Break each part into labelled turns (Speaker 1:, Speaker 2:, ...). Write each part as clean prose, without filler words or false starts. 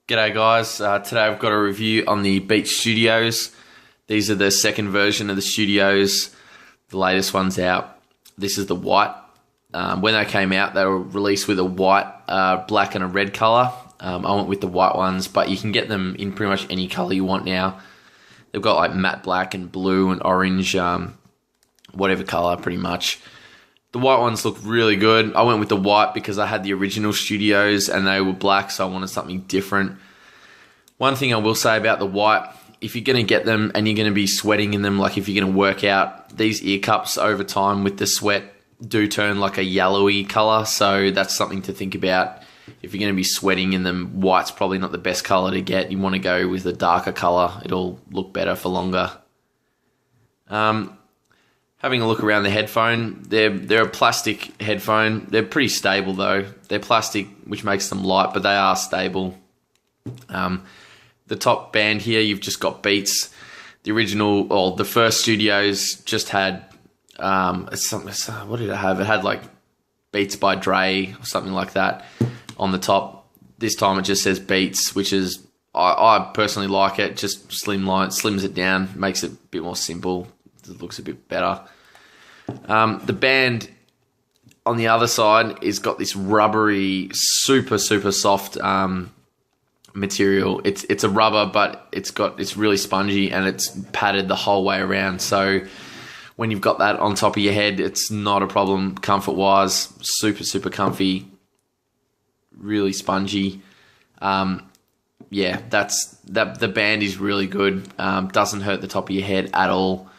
Speaker 1: G'day guys, today I've got a review on the Beats Studios. These are the second version of the Studios, the latest one's out. This is the white. When they came out, they were released with a white, black and a red colour. I went with the white ones, but you can get them in pretty much any colour you want now. They've got like matte black and blue and orange, whatever colour pretty much. The white ones look really good. I went with the white because I had the original Studios and they were black, so I wanted something different. One thing I will say about the white, if you're going to get them and you're going to be sweating in them, like if you're going to work out, these ear cups over time with the sweat do turn like a yellowy colour, so that's something to think about. If you're going to be sweating in them, white's probably not the best colour to get. You want to go with a darker colour. It'll look better for longer. Having a look around the headphone, they're a plastic headphone. They're pretty stable though. They're plastic, which makes them light, but they are stable. The top band here, you've just got Beats. The original, or the first Studios just had, what did it have? It had like Beats by Dre or something like that on the top. This time it just says Beats, which is, I personally like it. Just slims it down, makes it a bit more simple. It looks a bit better. The band on the other side is got this rubbery, super soft material. It's a rubber, but it's really spongy and it's padded the whole way around. So when you've got that on top of your head, it's not a problem comfort wise. Super comfy, really spongy. Yeah, the band is really good. Doesn't hurt the top of your head at all.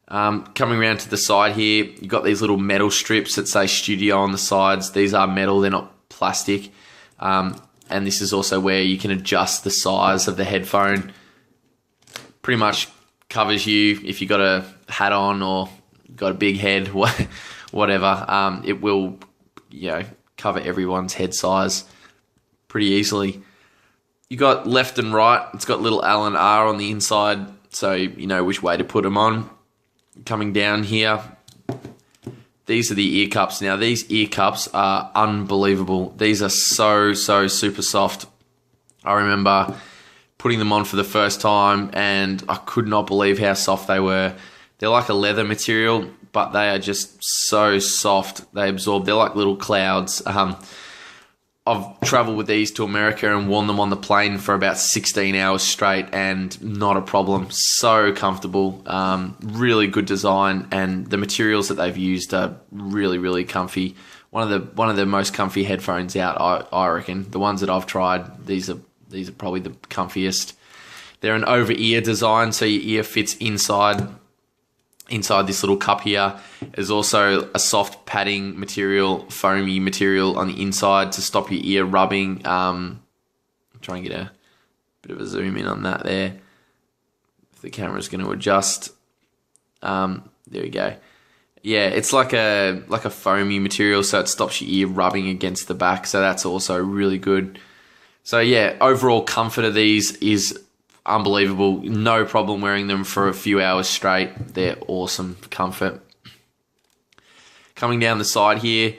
Speaker 1: Coming around to the side here, you've got these little metal strips that say Studio on the sides. These are metal, they're not plastic. And this is also where you can adjust the size of the headphone. Pretty much covers you if you got a hat on or got a big head, whatever. It will, cover everyone's head size pretty easily. You got left and right. It's got little L and R on the inside, so you know which way to put them on. Coming down here, these are the ear cups. Now, these ear cups are unbelievable. These are so super soft. I remember putting them on for the first time and I could not believe how soft they were. They're like a leather material, but they are just so soft. They absorb. They're like little clouds. I've traveled with these to America and worn them on the plane for about 16 hours straight and not a problem. So comfortable, really good design, and the materials that they've used are really comfy. One of the most comfy headphones out, I reckon. The ones that I've tried, these are probably the comfiest. They're an over-ear design, so your ear fits inside this little cup here. There's also a soft padding material, foamy material on the inside to stop your ear rubbing. Try and get a bit of a zoom in on that there. If the camera's going to adjust. There we go. Yeah, it's like a foamy material, so it stops your ear rubbing against the back. So that's also really good. So yeah, overall comfort of these is unbelievable. No problem wearing them for a few hours straight. They're awesome comfort. Coming down the side here,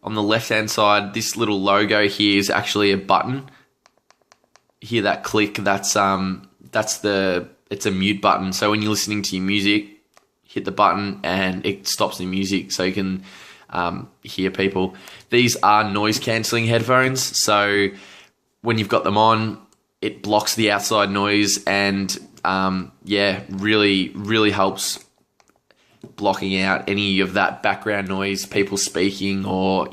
Speaker 1: on the left-hand side, this little logo here is actually a button. Hear that click? It's a mute button. So when you're listening to your music, hit the button and it stops the music so you can hear people. These are noise-cancelling headphones. So when you've got them on, it blocks the outside noise and really helps blocking out any of that background noise, people speaking or,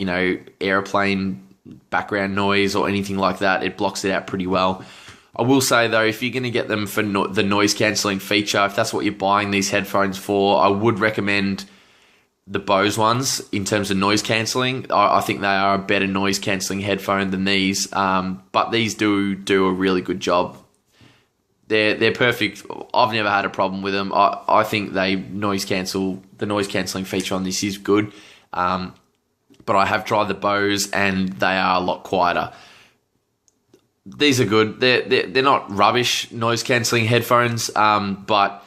Speaker 1: airplane background noise or anything like that. It blocks it out pretty well. I will say though, if you're going to get them for the noise cancelling feature, if that's what you're buying these headphones for, I would recommend the Bose ones in terms of noise cancelling. I think they are a better noise cancelling headphone than these, but these do a really good job. They're perfect. I've never had a problem with them. I think they noise cancel. The noise cancelling feature on this is good, but I have tried the Bose and they are a lot quieter. These are good. They're not rubbish noise cancelling headphones, but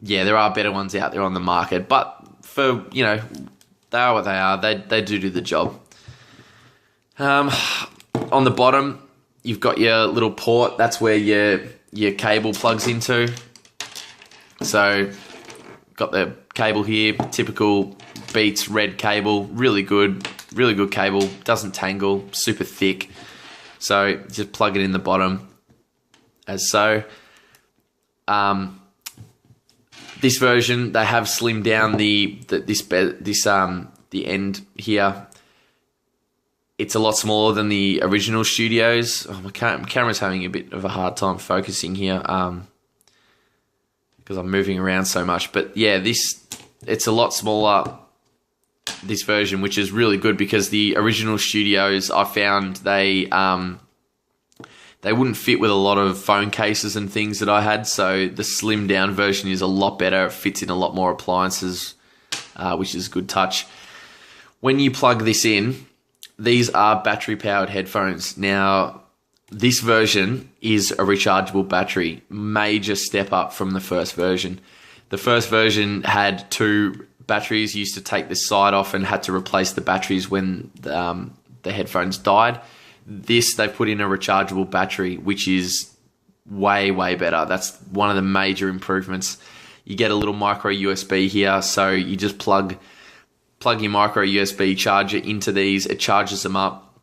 Speaker 1: yeah, there are better ones out there on the market. But for, they are what they are. They do the job. On the bottom, you've got your little port. That's where your cable plugs into. So got the cable here, typical Beats red cable, really good cable, doesn't tangle, super thick. So just plug it in the bottom as so. This version, they have slimmed down the end here. It's a lot smaller than the original Studios. Oh, my camera's having a bit of a hard time focusing here because I'm moving around so much. But yeah, it's a lot smaller, this version, which is really good because the original Studios, I found they wouldn't fit with a lot of phone cases and things that I had. So the slimmed down version is a lot better. It fits in a lot more appliances, which is a good touch. When you plug this in, these are battery-powered headphones. Now, this version is a rechargeable battery. Major step up from the first version. The first version had 2 batteries. You used to take the side off and had to replace the batteries when the headphones died. This, they put in a rechargeable battery, which is way, way better. That's one of the major improvements. You get a little micro USB here, so you just plug your micro USB charger into these. It charges them up.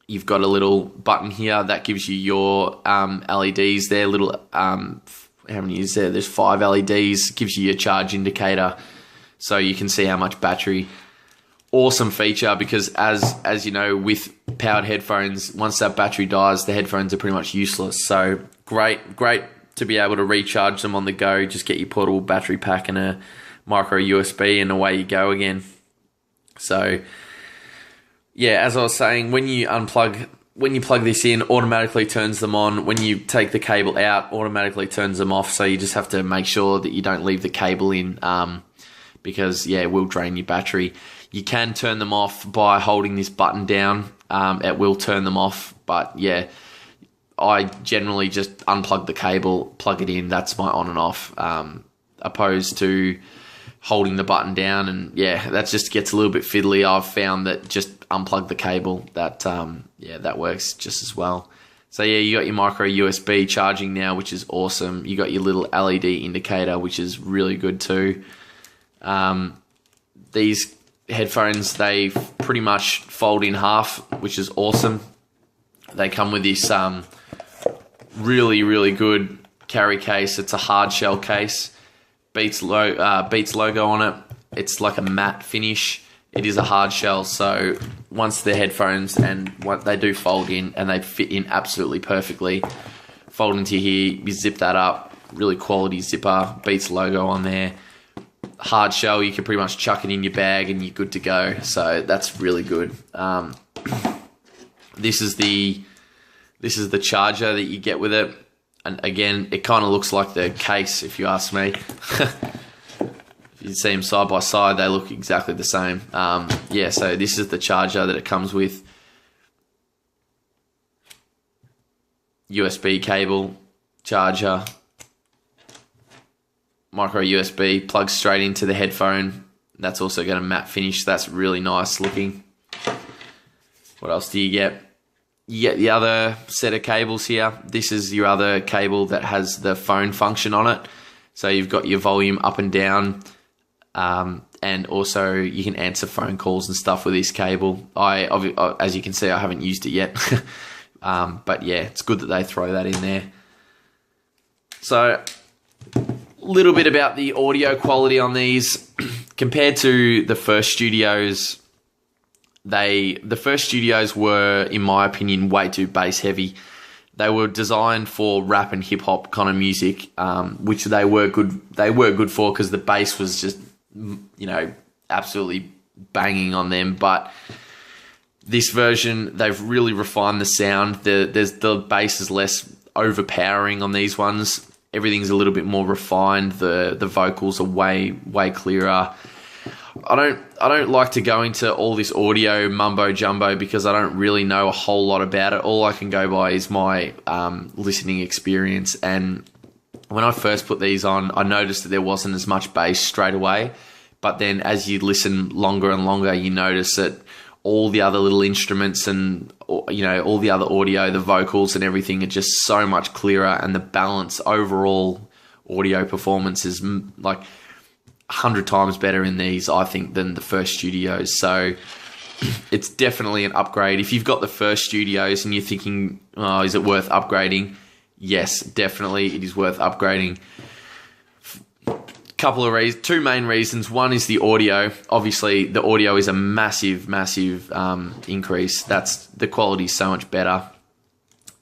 Speaker 1: You've got a little button here that gives you your LEDs there. Little how many is there? There's 5 LEDs. Gives you your charge indicator, so you can see how much battery. Awesome feature because as you know, with powered headphones, once that battery dies, the headphones are pretty much useless. So great to be able to recharge them on the go. Just get your portable battery pack and a micro USB, and away you go again. So yeah, as I was saying, when you plug this in, automatically turns them on. When you take the cable out, automatically turns them off. So you just have to make sure that you don't leave the cable in, because yeah, it will drain your battery. You can turn them off by holding this button down. It will turn them off, but yeah, I generally just unplug the cable, plug it in. That's my on and off, opposed to holding the button down. And yeah, that just gets a little bit fiddly. I've found that just unplug the cable, that that works just as well. So yeah, you got your micro USB charging now, which is awesome. You got your little LED indicator, which is really good too. These headphones, they pretty much fold in half, which is awesome. They come with this really good carry case. It's a hard shell case. Beats logo on it. It's like a matte finish. It is a hard shell, so once the headphones, and what they do fold in, and they fit in absolutely perfectly. Fold into here, you zip that up. Really quality zipper. Beats logo on there. Hard shell, you can pretty much chuck it in your bag and you're good to go. So that's really good. This is the charger that you get with it. And again, it kind of looks like the case, if you ask me. If you see them side by side, they look exactly the same. Yeah, so this is the charger that it comes with. USB cable, charger, micro USB, plugs straight into the headphone. That's also got a matte finish. That's really nice looking. What else do you get? You get the other set of cables here. This is your other cable that has the phone function on it. So you've got your volume up and down, and also you can answer phone calls and stuff with this cable. As you can see, I haven't used it yet. But yeah, it's good that they throw that in there. So a little bit about the audio quality on these. Compared to the first Studios, the first Studios were, in my opinion, way too bass heavy. They were designed for rap and hip hop kind of music, which they were good. They were good for because the bass was just, absolutely banging on them. But this version, they've really refined the sound. The bass is less overpowering on these ones. Everything's a little bit more refined. The vocals are way clearer. I don't like to go into all this audio mumbo jumbo because I don't really know a whole lot about it. All I can go by is my listening experience. And when I first put these on, I noticed that there wasn't as much bass straight away. But then as you listen longer and longer, you notice that all the other little instruments and, you know, all the other audio, the vocals and everything are just so much clearer, and the balance overall audio performance is like 100 times better in these, I think, than the First Studios. So it's definitely an upgrade. If you've got the First Studios and you're thinking, oh, is it worth upgrading? Yes, definitely it is worth upgrading. Couple of reasons, two main reasons. One is the audio. Obviously, the audio is a massive increase. The quality is so much better.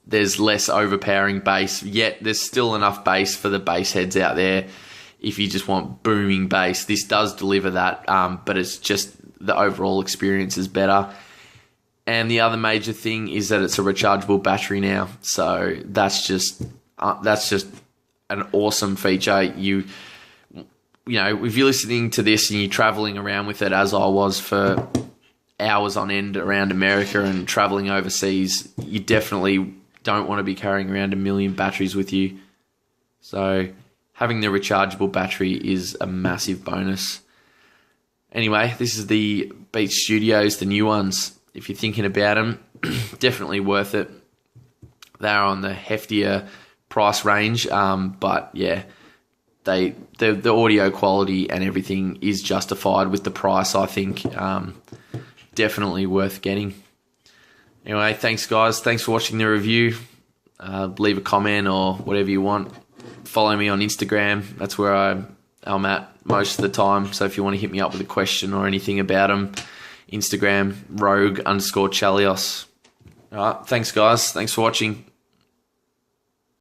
Speaker 1: There's less overpowering bass, yet there's still enough bass for the bass heads out there. If you just want booming bass, this does deliver that, but it's just the overall experience is better. And the other major thing is that it's a rechargeable battery now, so that's just an awesome feature. You know, if you're listening to this and you're traveling around with it, as I was for hours on end around America and traveling overseas, you definitely don't want to be carrying around 1 million batteries with you. So having the rechargeable battery is a massive bonus. Anyway, this is the Beats Studios, the new ones. If you're thinking about them, definitely worth it. They're on the heftier price range, but yeah, the audio quality and everything is justified with the price, I think. Definitely worth getting. Anyway, thanks guys. Thanks for watching the review. Leave a comment or whatever you want. Follow me on Instagram. That's where I'm at most of the time. So if you want to hit me up with a question or anything about them, Instagram, rogue_Chalios. All right, thanks guys. Thanks for watching.